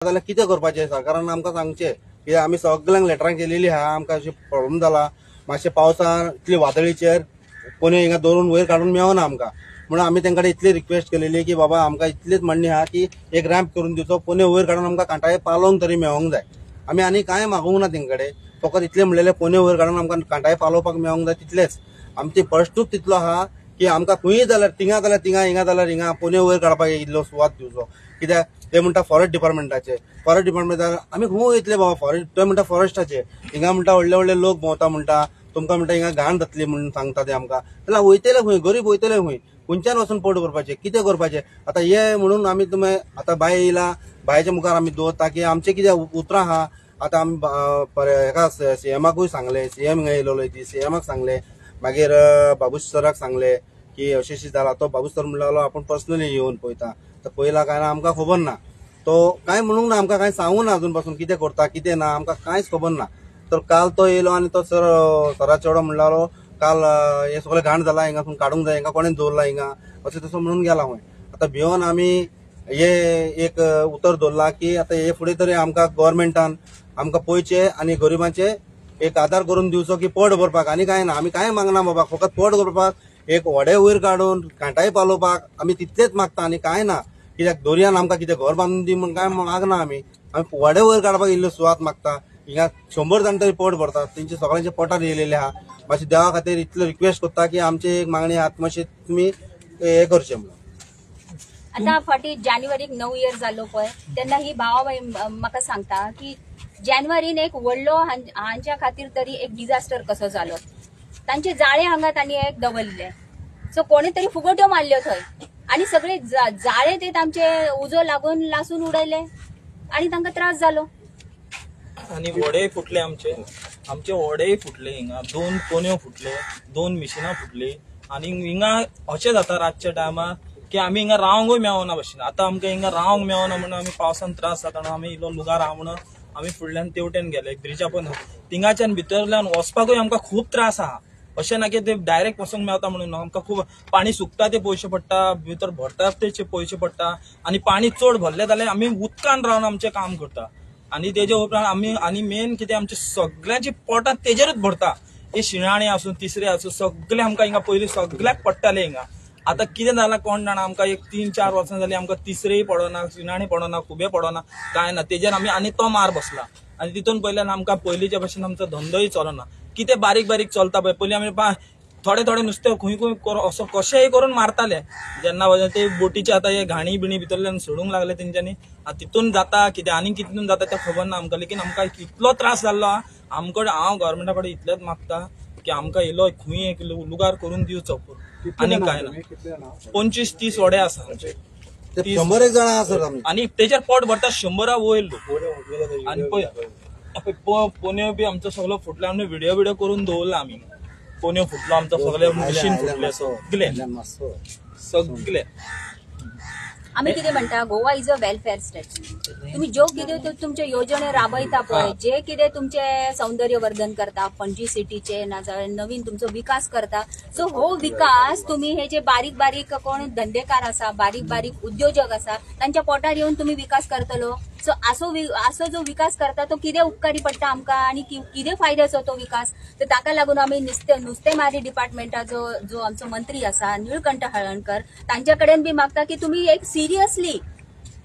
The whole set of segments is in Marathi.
जाल्यार कितें करपाचें सरकारान आमकां सांगचें की आमी सगळ्यांक लेटरां केलेली आहा आमकां अशें प्रॉब्लेम जाला मातशें पावसान इतली वादळीचेर कोणी हिंगा दवरून वयर काडून मेळना आमकां म्हणून आमी तेंचे कडेन इतली रिक्वेस्ट केलेली की बाबा आमकां इतलीच म्हणणी आहा की एक रॅम्प करून दिवचो पोने वयर काडून आमकां कांटाळे पालोवंक तरी मेळोंक जाय आमी आनी कांय मागूंक ना तेंचे कडेन फकत इतलें म्हणलेलें पोने वयर काडून आमकां कांटाळे पालोवपाक मेळोंक जाय तितलेंच आमची प्रश्नूच तितलो आहा की आमकां खंयी जाल्यार थिंगा जाल्यार थिंगा हिंगा जाल्यार हिंगा पोने वयर काडपाक इल्लो सुवात दिवचो कित्याक ते म्हणटा फॉरेस्ट डिपार्टमेंटाचे फॉरेस्ट डिपार्टमेंट आमी खंय वयतले बाबा फॉरेस्ट ते म्हणटा फॉरेस्टाचे हिंगा म्हणटा व्हडले व्हडले लोक भोंवता म्हणटा तुमकां म्हणटा हिंगा घाण जातली म्हणून सांगता ते आमकां जाल्यार वयतले खंय गरीब वयतले खंय खंयच्यान वचून पोट करपाचें कितें करपाचें आतां हे म्हणून आमी तुमी आतां बाय येयला बायच्या मुखार आमी दवरता की आमचें कितें उतरां आहा आतां आमी हेका सीएमाकूय सांगलें सीएम हिंगा येयलोलो सीएमाक सांगलें मागीर बाबूश सराक सांगलें की अशें अशें जाला तो बाबूश सर म्हणलो आपूण पर्सनली येवन पळयता तर पळयला काय ना आमकां खबर ना तो कांय म्हणूंक ना आमकां कांय सांगूंक ना अजून पासून कितें करता कितें ना आमकां कांयच खबर ना तर काल तो येयलो आनी तो सरा चेडो म्हणलो काल हे सगळें घाण जाला हिंगासून काडूंक जाय हिंगा कोणें दवरला हिंगा अशें तसो म्हणून गेला खंय आतां भिवून आमी हे एक उतर दवरला की आतां हे फुडें तरी आमकां गव्हर्मेंटान आमकां पळयचे आनी गरिबांचे एक आदार करून दिवचो की पोट भरपाक आनी कांय ना आमी कांय मागना बाबा फकत पोट भरपाक एक व्हडे वयर काडून कांटाळे पालोवपाक आमी तितलेच मागता आनी कांय ना कित्याक दर्यान आमकां कितें घर बांदून दी म्हूण कांय मागना आमी व्हडे वयर काडपाक इल्लो सुवात मागता हिंगा 100 जाण तरी पोट भरतात तेंचे सगळ्यांचे पोटार येयलेले आहा मातशें देवा खातीर इतलो रिक्वेस्ट करता की आमची एक मागणी आहा मातशें तुमी हे करचें म्हणून आता फाटी जानेवारीक 9 इयर जालो पळय तेन्ना ही भावा म्हाका सांगता की जानेवारीन एक व्हडलो हांच्या खातीर तरी एक डिजास्टर कसो जालो तांचे जाळे हांगा तांणी एक दवरले सो कोणी तरी फुगट्यो मारल्यो थंय आणि सगळे जाळे ते तांचे उजो लागून लासून उडयले आणि तांकां त्रास जालो आणि वडे फुटले आमचे वडे फुटले हिंगा 2 पोन्यो फुटले 2 मिशिनां फुटली आणि हिंगा अशें जाता रातच्या टायमार की आमी हिंगा रावंकूय मेळना भशेन आतां आमकां हिंगा रावंक मेळना म्हणून आमी पावसान त्रास जाता म्हणून आमी इल्लो लुगार आहा म्हणून आमी फुडल्यान तेवटेन गेले ब्रिजा पण थिंगाच्यान भितरल्यान वचपाकूय आमकां खूब त्रास आहा अशें ना की ते डायरेक्ट वचूंक मेळटा म्हणून आमकां खूब पाणी सुकता ते पयशे पडटा भितर भरता तेचे पयशे पडटा आनी पाणी चड भरले जाल्यार आमी उदकान रावन आमचें काम करता आनी तेजे उपरांत आमी आनी मेन कितें आमचे सगळ्यांची पोटां तेजेरूच भरता हे शिणाणे आसूं तिसरे आसूं सगळे आमकां हिंगा पयलीं सगळ्याक पडटाले हिंगा आतां कितें जालां कोण जाणा आमकां एक 3-4 वर्सां जालीं आमकां तिसरेय पडना शिणाणे पडना खुबे पडना कांय ना तेजेर आमी आनी तो मार बसला आनी तितून पयल्यान आमकां पयलींच्या भशेन आमचो धंदोय चलना कितें बारीक बारीक चलता पळय पयलीं आमी थोडे थोडे नुस्तें खंय खंय असो कशेंय करून मारताले जेन्ना ते बोटीचे आतां हे घाणी बिणी भितरल्यान सोडूंक लागले तेंच्यांनी तितून जाता कितें आनी कितून जाता तें खबर ना आमकां लेकीन आमकां इतलो त्रास जाल्लो आमकडे हांव गव्हर्मेंटा कडेन इतलेंच मागता की आमकां इल्लो खंय एक लुगार करून दिवचो आनी कांय ना 25-30 वडे आसा आमचे 100 जाणां आसात आनी तेजेर पोट भरता 100 वयर लोक आनी पळय पोन्यो बी आमचो सगळो फुटलो आमी व्हिडिओ करून दवरला आमी पोन्यो फुटलो आमचो सगळे मशीन फुटले सगळे आमी कितें म्हणटा Goa is a welfare state तुम्ही ज्यो कितें तुमचे योजने राबयता पळय जे कितें तुमचे सौंदर्यवर्धन करता पणजी सिटीचे नाजाल्यार नवीन तुमचो विकास करता सो हो विकास तुम्ही हे जे बारीक बारीक कोण धंदेकार आसा बारीक बारीक उद्योजक आसा तांच्या पोटार येवन तुम्ही विकास करतलो सो असो जो विकास करता तो कितें उपकारी पडटा आमकां आनी कितें फायद्याचो तो विकास तर ताका लागून आमी नुस्तेमारी डिपार्टमेंटाचो जो आमचो मंत्री आसा निळकंठ हळर्णकर तांच्या कडेन बी मागता की तुम्ही एक सिरियसली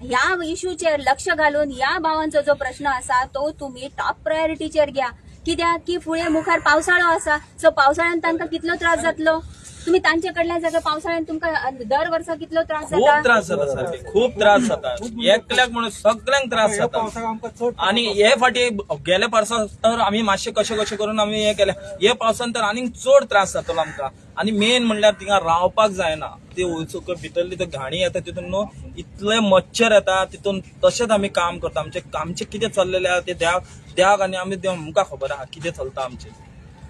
ह्या इश्यूचेर लक्ष घालून ह्या भावांचो जो प्रश्न आसा तो तुम्ही टॉप प्रायोरिटीचेर घ्या कित्याक की फुडें मुखार पावसाळो आसा सो पावसाळ्यान तांकां कितलो त्रास जातलो तुम्ही तांचे कडल्यान सगळं पावसाळ्यान तुमकां दर वर्सा कितलो त्रास जाता खूप त्रास जाता सारखे खूप त्रास जाता एकल्याक म्हणून सगळ्यांक त्रास जाता आणि हे फाटी गेल्या पावसा तर आमी मातशे कशे करून आमी हे केले हे पावसान तर आनीक चड त्रास जातलो आमकां आणि मेन म्हणल्यार थिंगा रावपाक जायना ते वचूक भितरली ते घाणी येता तितून न्हू इतले मच्छर येता तितून तशेंच आमी काम करता आमचे कितें चल्लेले आहा ते देवाक आनी आमकां खबर आहा कितें चलता आमचें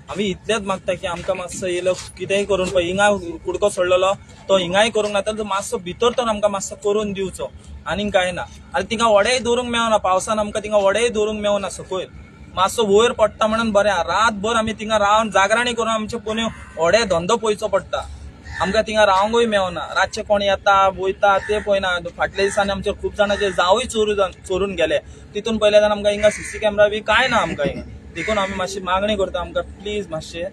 आमी इतलेच मागता की आमकां मातसो येयलो कितेंय करून पळय हिंगा कुडको सोडलेलो तो हिंगाय करूंक ना तर मातसो भितर तर आमकां मातसो करून दिवचो आनीक कांय ना आनी थिंगा वडेय दवरूंक मेळना पावसान आमकां थिंगा वडेय दवरूंक मेळना सकयल मातसो वयर पडटा म्हणून बरें रातभर आमी थिंगा रावन जागराणी करून आमचे पोन्यो वडे धंदो पळोवचो पडटा आमकां थिंगा रावंकूय मेळना. रातचे कोण येता वयता ते पळयना. फाटल्या दिसांनी आमचे खूब जाणांचे जावूय चोरून गेले. तितून पयले आमकां हिंगा सीसी कॅमेरा बी काय ना आमकां हिंगा. देखून आमी मातशी मागणी करता आमकां प्लीज मातशे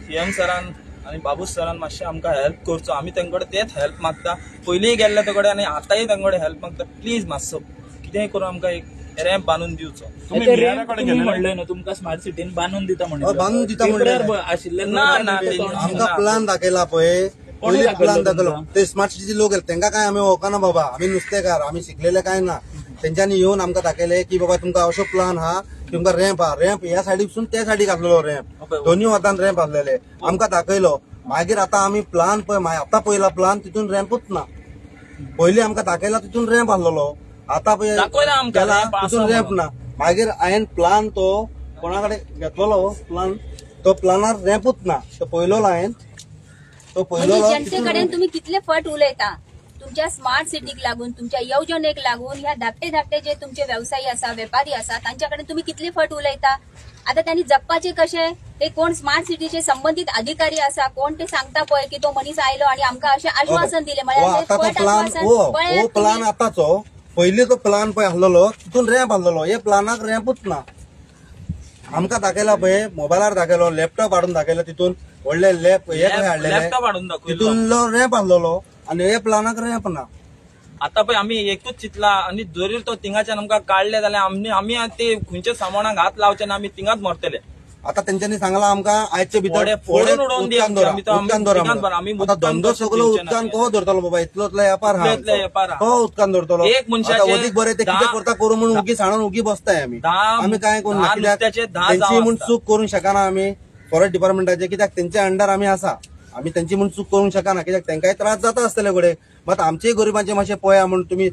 सीएम सरान आनी बाबूस सरान मातशें आमकां हेल्प करचो. आमी तेंकडे तेच हेल्प मागता. पयलींय गेल्ले तेकडे आनी आतांय तेंकडे हेल्प मागता. प्लीज मातसो कितेंय करून आमकां एक रॅम्प बांदून दिवचो. तुम्ही म्हणले ना तुमका स्मार्ट सिटीन बांधून दिता म्हणून बांधून दिता म्हणले आशिल्ले ना आमकां प्लान दाखयला पळय. पयलीं प्लान दाखयलो ते स्मार्ट सिटीचे लोक येले तेंका काय आमी वळखना बाबा. आमी नुस्तेकार आमी शिकलेले काय ना. तेंच्यांनी येवन आमकां दाखयले की बाबा तुमकां अशो प्लान आहा तुमकां रॅम्प आहा. रॅम्प ह्या सायडीकसून त्या सायडीक आसलेलो रॅम्प. दोन्ही वतान रॅम्प आसलेले आमकां दाखयलो. मागीर आतां आमी प्लान पळय आतां पयला प्लान तितून रॅम्पूच ना. पयलीं आमकां दाखयला तितून रॅम्प आसलेलो. आतां पळय केला तितून रॅम्प ना. मागीर हांवें प्लान तो कोणा कडेन घेतलेलो प्लान तो प्लानार रॅम्पूच ना. तो पयलो हांवें तो पयलो जनते कडेन तुम्ही कितले फट उलयता तुमच्या स्मार्ट सिटीक लागून तुमच्या येवजणेक लागून ह्या धाकटे जे तुमचे व्यवसायी आसा वेपारी आसा तांच्या कडेन तुम्ही कितले फट उलयता. आता त्यांनी जगपाचे कशे ते कोण स्मार्ट सिटीचे संबंधित अधिकारी आसा कोण ते सांगता पळय की तो मनीस आयलो आणि आमकां अशें आश्वासन दिले आता तो प्लान प्लान आताचो. पयलीं तो प्लान पळय आसलेलो तितून रॅम्प आसलेलो. हे प्लानाक रॅम्पूच ना. आमकां दाखयला पळय मोबायलार दाखयलो लॅपटॉप हाडून दाखयलो तितून व्हडले लॅप हे खंय हाडलेले लॅपटॉप हाडून दाखयलो. तितूनलो रॅम्प आसलेलो आनी हे प्लानाक रॅम्प ना. आता पळय आमी एकूच चिंतला आनी जरी तो थिंगाच्यान आमकां काडले जाल्यार आमी ते खंयच्या सामानाक हात लावचे ना. आमी थिंगाच मरतले. आता तेंच्यांनी सांगला आमकां आयचे भितर फोडून उडोवन दिया. उदकान धरा म्हणून. आता धंदो सगळो उदकान कहो धरतलो बाबा. इतलो वेपार हा तो उदकान धरतलो. एक मनशाचे अदीक बरें ते कितें करता करूं म्हणून उगीच हाडून उगी बसताय आमी. आमी काय करूं कित्याक तेंची म्हूण चूक करूंक शकना आमी. फॉरेस्ट डिपार्टमेंटाचे कित्याक तेंच्या अंडर आमी आसा. आमी तेंची म्हूण चूक करूंक शकना कित्याक तेंकाय त्रास जाता आसतले घोडे. मात आमचेय गरिबांचे मातशें पळया म्हणून तुमी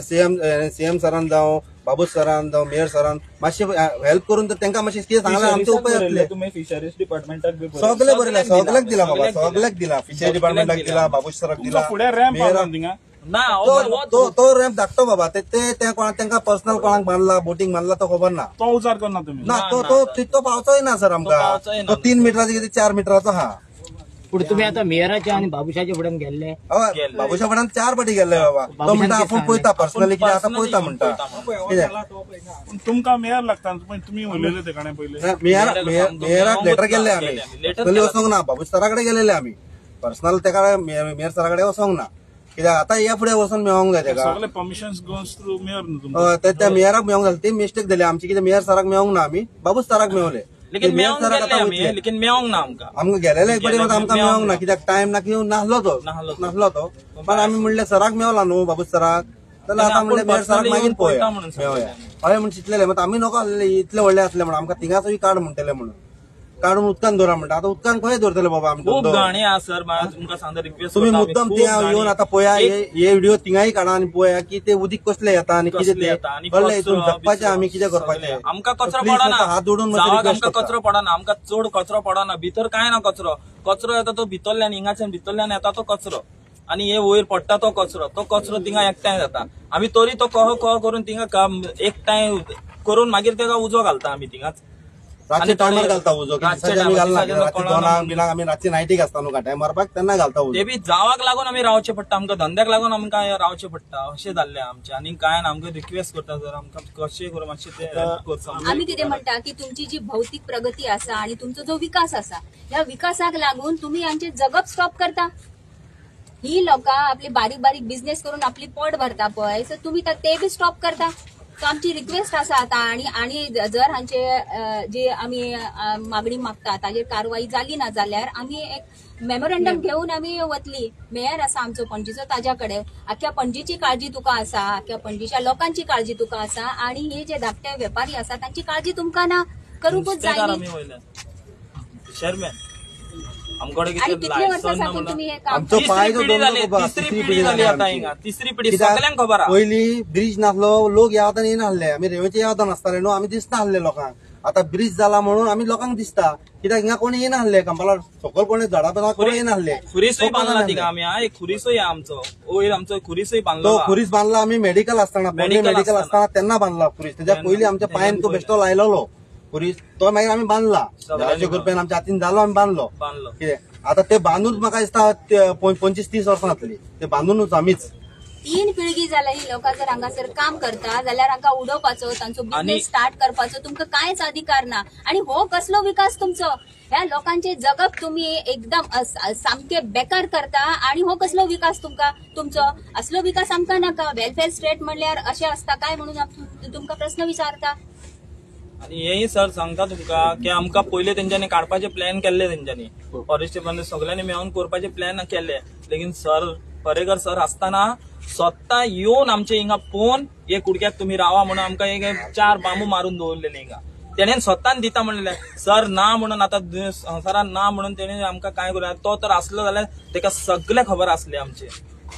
सीएम सरान जावं बाबूस सरान जावं मेयर सरान मातशें हेल्प करून तेंकां मातशें कितें सांगल्यार आमचे उपाय जातले. तुम्ही फिशरीज डिपार्टमेंटाक बी सगळे बरयले सगळ्याक दिला बाबा. सगळ्याक दिला. फिशरी डिपार्टमेंटाक दिला बाबूस सराक दिला. फुडें रॅम्प बांदून थिंगा ना तो रॅम्प धाकटो बाबा. ते कोणाक तेंका पर्सनल कोणाक बांधला बोटिंग बांधला तो खबर ना. तो उजार करना तुम्ही ना तो तितको पावचोय ना सर आमकां. तो 3 मिटराचो कितें 4 मिटराचो हा. पुढे तुम्ही आता मेयराच्या आणि बाबूशाच्या फुड्यान गेल्ले बाबूशा फुड्यान 4 फाटी गेल्ले बाबा. तो म्हणटा आपूण पळयता पर्सनली कितें आतां पळयता म्हणटा. पण तुमकां मेयर लागता तुम्ही उलयले ते कडेन पयले मेयराक लेटर केल्ले आमी. पर्सनली वचोंक ना. बाबूश सरा कडेन गेलेले आमी. पर्सनल तेका मेयर सरा कडेन वचोंक ना कित्याक आतां ह्या फुडें वचून मेळोंक जाय तेका. सगळे परमिशन्स गोज थ्रू मेयर न्हू तुमकां. त्या मेयराक मेळोंक जालें. ती मिस्टेक जाली आमची कितें मेयर सराक मेळोंक ना आमी बाबूश सराक मेळवले. लेकिन मेळोंक ना आमकां गेलेले एक बरें आमकां मेळोंक ना कित्याक टायम ना किंवा नासलो तो. पण आमी म्हणले सराक मेळला न्हू बाबूश सराक जाल्यार आतां म्हणले मेयर सराक मागीर पळोवया मेळया हय म्हण चिंतलेले. मात आमी नको आसलेले इतले व्हडले आसले म्हणून आमकां थिंगाचोय काड म्हणटले म्हणून काडून उदकान दवरा म्हणटा. आतां उदकान खंय दवरतले बाबा आमी. खूब गाणी आहा सर तुमकां सांगता रिक्वेस्ट तुम्ही मुद्दम ते येवन आतां पळया हे व्हिडिओ थिंगाय काडा आनी पळया की ते उदीक कसले येता आनी कितें ते कळ्ळें. हितून जगपाचें आमी कितें करपाचें. आमकां कचरो पडना. हात जोडून आमकां कचरो पडना. आमकां चड कचरो पडना. भितर काय ना कचरो येता तो भितरल्यान हिंगाच्यान भितरल्यान येता तो कचरो आनी हे वयर पडटा तो कचरो थिंगा एकठांय जाता. आमी तरी तो कहो करून थिंगा एकठांय करून मागीर तेका उजो घालता आमी थिंगाच. रातचे टायमार घालता उजो. आमी घालना. रातचे 2 बिनाक आमी रातची नायटीक आसता न्हू काटाय मारपाक तेन्ना घालता उजो. ते बी जावाक लागून आमी रावचे पडटा. आमकां धंद्याक लागून आमकां रावचे पडटा. अशें जाल्लें आमचें. आनी काय ना आमकां रिक्वेस्ट करता सर आमकां कशें करून मातशें ते हेल्प करचो. आम्ही कितें म्हणटा की तुमची जी भौतिक प्रगती आसा आणि तुमचो जो विकास आसा ह्या विकासाक लागून तुम्ही आमचे जगप स्टॉप करता. ही लोकां आपली बारीक बारीक बिझनेस करून आपली पोट भरता पळय सो तुम्ही ते बी स्टॉप करता. सो आमची रिक्वेस्ट आसा आता आणि जर हांचे जे आमी मागणी मागता ताजेर कारवाई जाली ना जाल्यार आमी एक मेमोरंडम घेऊन आमी वतली. मेयर आसा आमचो पणजीचो ताज्या कडेन आख्या पणजीची काळजी तुका आसा. आख्या पणजीच्या लोकांची काळजी तुका आसा आणि हे जे धाकटे वेपारी आसा तांची काळजी तुमकां ना करूंकूच जाय. चेअरमॅन आमकडे आणि कितले वर्सां साकून तुम्ही हे काम आमचो पाय जो तिसरी पिढी जाली आता हिंगा. तिसरी पिढी सगळ्यांक खबर आहा. पयली ब्रिज नासलो लोक येवतान येनासले. आमी रेल्वेचे येवता नासताले न्हू. आमी दिसता आसले लोकांक. आता ब्रिज जाला म्हणून आमी लोकांक दिसता कित्याक हिंगा कोणी येनासले कंपाला सकयल कोणी झाडा पेला कोणी येनासले. खुरीसय बांदला तिका आमी एक खुरीसय आमचो वयर आमचो खुरीसय बांदलो. तो खुरीस बांधला आमी मेडिकल असताना मेडिकल असताना तेन्ना बांधला खुरीस. त्याच्या पयलीं आमच्या पांयान तो बेश्टो लायलेलो खुरीस तो मागीर आमी बांधला. देवाच्या कृपेन आमच्या हातीन जालो आमी बांधलो. कितें आता ते बांधून म्हाका दिसता 25-30 वर्सां जातली ते बांधूनच आमीच 3 पिळगी जाल्या ही लोकां जर हांगासर काम करता जाल्यार हांकां उडोवपाचो तांचो बिझनेस स्टार्ट करपाचो तुमकां कांयच अधिकार ना आणि हो कसलो विकास तुमचो ह्या लोकांचे जगप तुम्ही एकदम सामके बेकार करता आणि हो कसलो विकास तुमचो असलो विकास आमकां नाका वेलफेअर स्टेट म्हणल्यार अशें असता काय म्हणून तुमकां प्रश्न विचारता आणि हेही सर सांगता तुमका की आमकां पहिले तेंच्यांनी काडपाचे प्लॅन केल्ले तेंच्यांनी फॉरेस्ट डिपार्टमेंट सगळ्यांनी मेळून करपाचे प्लॅन केले लेकिन सर परेकर सर असताना स्वतः येऊन आमचे हिंगा पोवन एक कुडक्याक तुम्ही रावा म्हणून आमकां एक 4 बांबू मारून दवरलेले हिंगा तेणेन स्वतःन दिता म्हणलेले सर ना म्हणून आता संवसारान ना म्हणून तेणे आमकां काय करूया तो तर असलो जाल्यार तेका सगळे खबर असले आमचे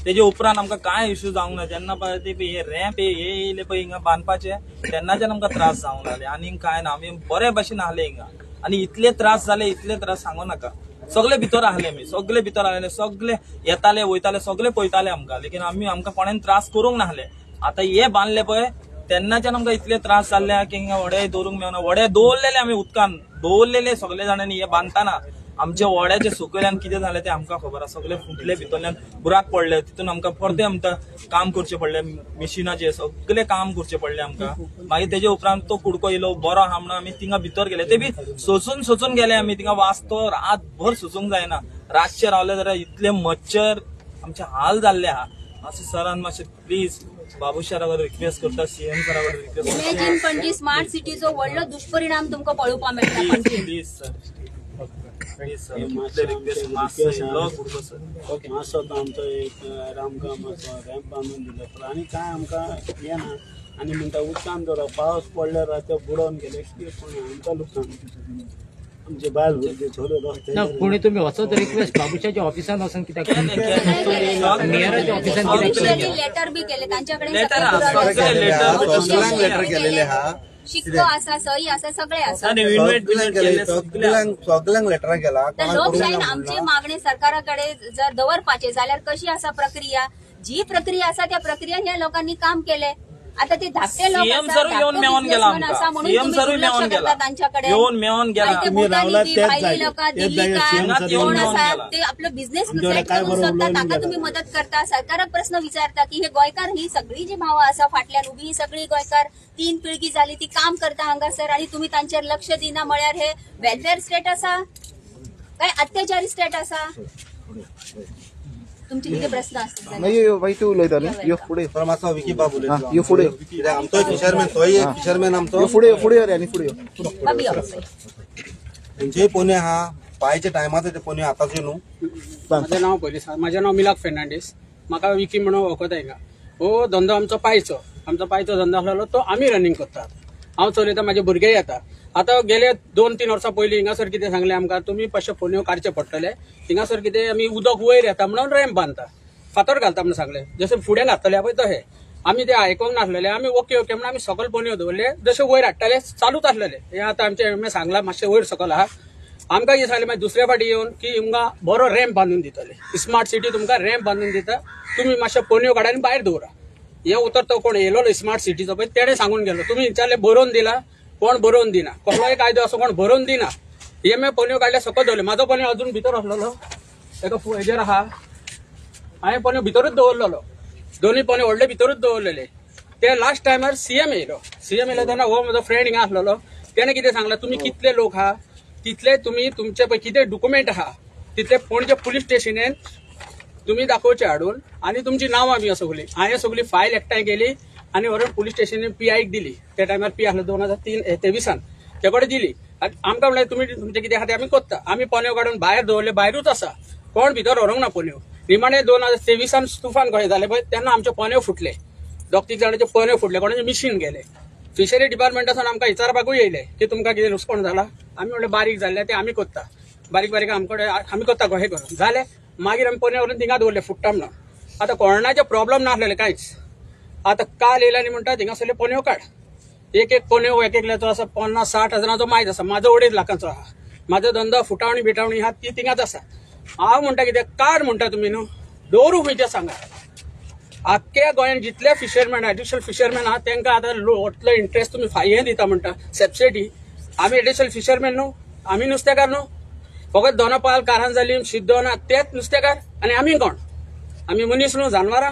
तेजे उपरांत आमकां काय इश्यू जावंक ना जेन्ना पळय ते हे रॅम्प हे येयले पळय हिंगा बांदपाचे तेन्नाच्यान आमकां त्रास जावंक लागले आनी काय ना आमी बरे भशेन आहले हिंगा आणि इतले त्रास सांगू नाका सगळे भितर आहले आमी सगळे भितर आहले सगळे येताले वयताले सगळे पळयताले आमकां लेकिन आमकां कोणेन त्रास करूंक नाहले आता हे बांदले पळय तेन्नाच्यान आमकां इतले त्रास जाल्ले की हिंगा वडे दवरूंक मेळना वडे दवरलेले आमी उदकान दवरलेले सगळे जाणांनी हे बांदताना आमचे वड्याचे सकयल्यान कितें जालें तें आमकां खबर आसा सगळे फुटले भितरल्यान बुराक पडले तितून आमकां परते आमकां काम करचें पडलें मिशिनाचे सगळे काम करचें पडलें आमकां मागीर तेजे उपरांत तो कुडको येयलो बरो आहा म्हणून आमी थिंगा भितर गेले ते बी सोसून गेले आमी थिंगा वाचतो रातभर सोसूंक जायना रातचे रावले जाल्यार इतले मच्छर आमचे हाल जाल्ले आहा मातशें सरान मातशें प्लीज बाबू सरावर रिक्वेस्ट करता सीएम सरावर रिक्वेस्ट इमेजिन पणजी स्मार्ट सिटीचो व्हडलो दुष्परिणाम तुमकां पळोवपाक मेळटा पणजी प्लीज सर मातसो आमचो एक रामगामाचो रॅम्प बांदून दिलो पण आनी काय आमकां हे ना आनी म्हणटा उदकान दवरप पावस पडल्यार ते बुडोवन गेले कितें कोण आमकां लुकसाण आमचे बायल भुरगे छोरे ना पुणे तुम्ही वचत रिक्वेस्ट बाबूशाच्या ऑफिसान वचून कित्याक मेयराच्या ऑफिसान ऑफिशियली लेटर बी केले तांच्याकडे सगळ्यांक लेटर केलेले आहा शिक्को आसा सही आसा सगळे आसा सगळ्यांक लेटर केला तर लोकशाहीन आमची मागणी सरकाराकडे जर दवरपाचे जाल्यार कशी आसा प्रक्रिया जी प्रक्रिया आसा त्या प्रक्रियेन ह्या लोकांनी काम केले आता ते धाकटे लोक सीएम सर येऊन मेळून गेला आमकां सीएम सर मेळून गेला येऊन मेळून गेला तुम्ही रावला तेच जागी कोण आसा ते आपलो बिझनेस सेट करून सोदता ताका तुम्ही मदत करता सरकाराक प्रश्न विचारता की हे गोंयकार ही सगळी जी भावां आसा फाटल्यान उभी ही सगळी गोंयकार 3 पिळगी जाली ती काम करता हांगासर आणि तुम्ही तांचेर लक्ष दिना म्हळ्यार हे वेलफेअर स्टेट आसा काय अत्याचारी स्टेट आसा तुमचे किती प्रश्न असतात तू उलयता न्ही फुडें मातसो विकी बाब उलयता फुडें कित्याक आमचो फिशरमॅन तोय एक फिशरमॅन आमचो फुडें यो रे आनी फुडें यो बाबी यो. जे पोने आहा पायच्या टायमार ते पोने आतांचे न्हू माझे नाव माझे नाव मिलाक फेर्नांडीस म्हाका विकी म्हणून वळखता हिंगा हो धंदो आमचो पायचो धंदो आसलो तो आमी रनिंग करतात हांव चलयता म्हाजे भुरगे येता आता गेले 2-3 वर्सां पयलीं हिंगासर कितें सांगलें आमकां तुमी मातशे फोन्यो काडचे पडटले हिंगासर कितें आमी उदक वयर येता म्हणून रॅम्प बांदता फातर घालता म्हणून सांगलें जशें फुडें घातले पळय तशें आमी ते आयकोंक नासलेले आमी ओके म्हणून आमी सकयल पोन्यो दवरले जशे वयर हाडटाले चालूच आसलेले हे आतां आमचे सांगला मातशे वयर सकयल आहा आमकां कितें सांगलें मागीर दुसऱ्या फाटी येवन की हिंगा बरो रॅम्प बांदून दितले स्मार्ट सिटी तुमकां रॅम्प बांदून दिता तुमी मातशे पोन्यो काडा आनी भायर दवरा हे उतर तो कोण येयलो स्मार्ट सिटीचो पळय तेणें सांगून गेलो तुमी विचारले बरोवन दिला कोण बरोवन दिना कसलोय कायदो असो कोण बरोवन दिना हे मे पोन्यो काडले सकयल दवरले म्हाजो पोन्यो अजून भितर आसलेलो एका हेजेर आहा हांवें पोन्यो भितरूच दवरलेलो दोन्ही पोन्यो व्हडले भितरूच दवरलेले ते लास्ट टायमार सीएम येयलो तेन्ना हो म्हजो फ्रेंड हिंगा आसलेलो तेणें कितें सांगलां तुमी कितले लोक आहा तितले तुमी तुमचे पळय कितें डॉक्युमेंट आहा तितले पणजे पुलीस स्टेशनेन तुमी दाखोवचे हाडून आनी तुमची नांवां बी सगळीं हांवें सगळी फायल एकठांय केली आनी व्हरून पुलीस स्टेशनान PIक दिली त्या टायमार पी आसलो 2023 ते कडेन दिली आमकां म्हणलें तुमी तुमचें कितें आहा तें आमी कोत्ता आमी पोन्यो काडून भायर दवरले भायरूच आसा कोण भितर व्हरूंक ना पोन्यो निमाणे 2023 तुफान कशें जालें पळय तेन्ना आमचे पोन्यो फुटले 2-3 जाणांचे पोन्यो फुटले कोणाचे मिशीन गेले फिशरी डिपार्टमेंटासून आमकां विचारपाकूय येयले की तुमकां कितें लुकसाण जाला आमी म्हणलें बारीक जाल्लें तें आमी कोत्ता बारीक आमी कोत्ता कशें करून जालें मागीर आमी पोन्यो व्हरून थिंगा दवरले फुट्टा म्हणून आतां कोणाचे प्रॉब्लेम नासलेले कांयच आता काल येयला आनी म्हणटा थिंगासरले पोन्यो काड एक पोन्यो एक एकल्याचो आसा 50-60 हजाराचो मायज आसा म्हाजो 2.5 लाखांचो आहा म्हाजो धंदो फुटावणी बिटावणी आहा ती थिंगाच आसा हांव म्हणटा कितें काड म्हणटा तुमी न्हू दवरूंक खंयचें सांगा आख्ख्या गोंयांत जितले फिशरमॅन एडिशनल फिशरमॅन आहा तांकां आतां वतलो इंट्रस्ट तुमी हें दिता म्हणटा सबसिडी आमी एडिशनल फिशरमॅन न्हू आमी नुस्तेकार न्हू फकत दोनापाल कारंजालीम सिद्धोना तेच नुस्तेकार आणि आम्ही कोण आम्ही मनीस न्हू जानवरां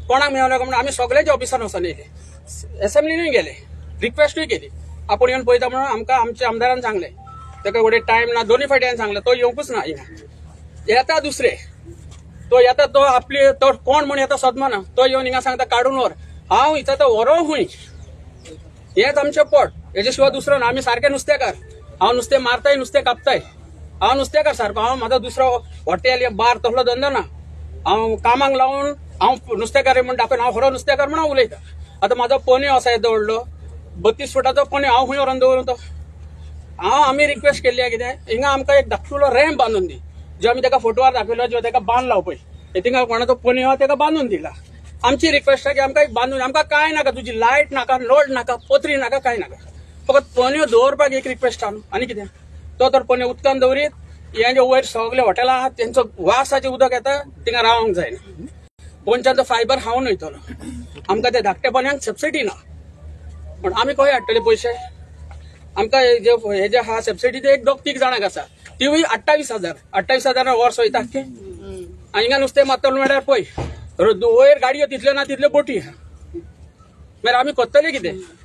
कोणाक मेळना म्हणून आम्ही सगळ्याच्या ऑफिसान वचून येयले असेंब्लीनूय गेले रिक्वेस्टूय केली आपण येऊन पळयता म्हणून आमकां आमच्या आमदारान सांगले ताका फुडें टायम ना दोन्ही फाटी हांवें सांगलें तो येवंकूच ना येता दुसरे तो येता तो आपली तो कोण म्हण येता सदमा ना तो येवन हिंगा सांगता काडून व्हर हांव इथं तो व्हरो खूंय हेच आमचें पोट हेजे शिवाय दुसरो ना आमी सारके नुस्तेकार हांव नुस्तें मारताय नुस्तें कापताय हांव नुस्तेकार सारको हांव म्हाजो दुसरो हॉटेल या बार तसलो धंदो ना हांव कामाक लावून हांव नुस्तेकार म्हण दाखोवन हांव खरो नुस्तेकार म्हण हांव उलयतां आतां म्हाजो पोन्यो आसा येदो व्हडलो 32 फुटाचो पोन्यो हांव खंय व्हरोन दवरून तो हांव आमी रिक्वेस्ट केल्ली कितें हिंगा आमकां एक धाकटुलो रॅम्प बांदून दी जो आमी ताका फोटोवार दाखयलो जो ताका बांदला पळय थिंगा कोणाचो पोन्यो ताका बांदून दिला आमची रिक्वेस्ट आहे की आमकां एक बांदून आमकां काय नाका तुजी लायट नाका लोड नाका पत्री नाका काय नाका फकत पोन्यो दवरपाक एक रिक्वेस्ट आहा आनी कितें तो तर पोन्यो उदकान दवरीत हे जे वयर सगळे हॉटेलां आहात तेंचो वासाचें उदक येता थिंगा रावंक जायना पोंच्याचो फायबर हांव वयतलो आमकां ते धाकट्या पोन्यांक सबसिडी ना पण आमी खंय हाडटले पयशे आमकां हे जे आहा सबसिडी ते एक दोग 3 जाणांक आसा तीवूय 28,000 वर्स वयता आनी हिंगा नुस्तें मारतलो म्हळ्यार पळय वयर गाडयो तितल्यो ना तितल्यो बोटी मागीर आमी कोत्तले कितें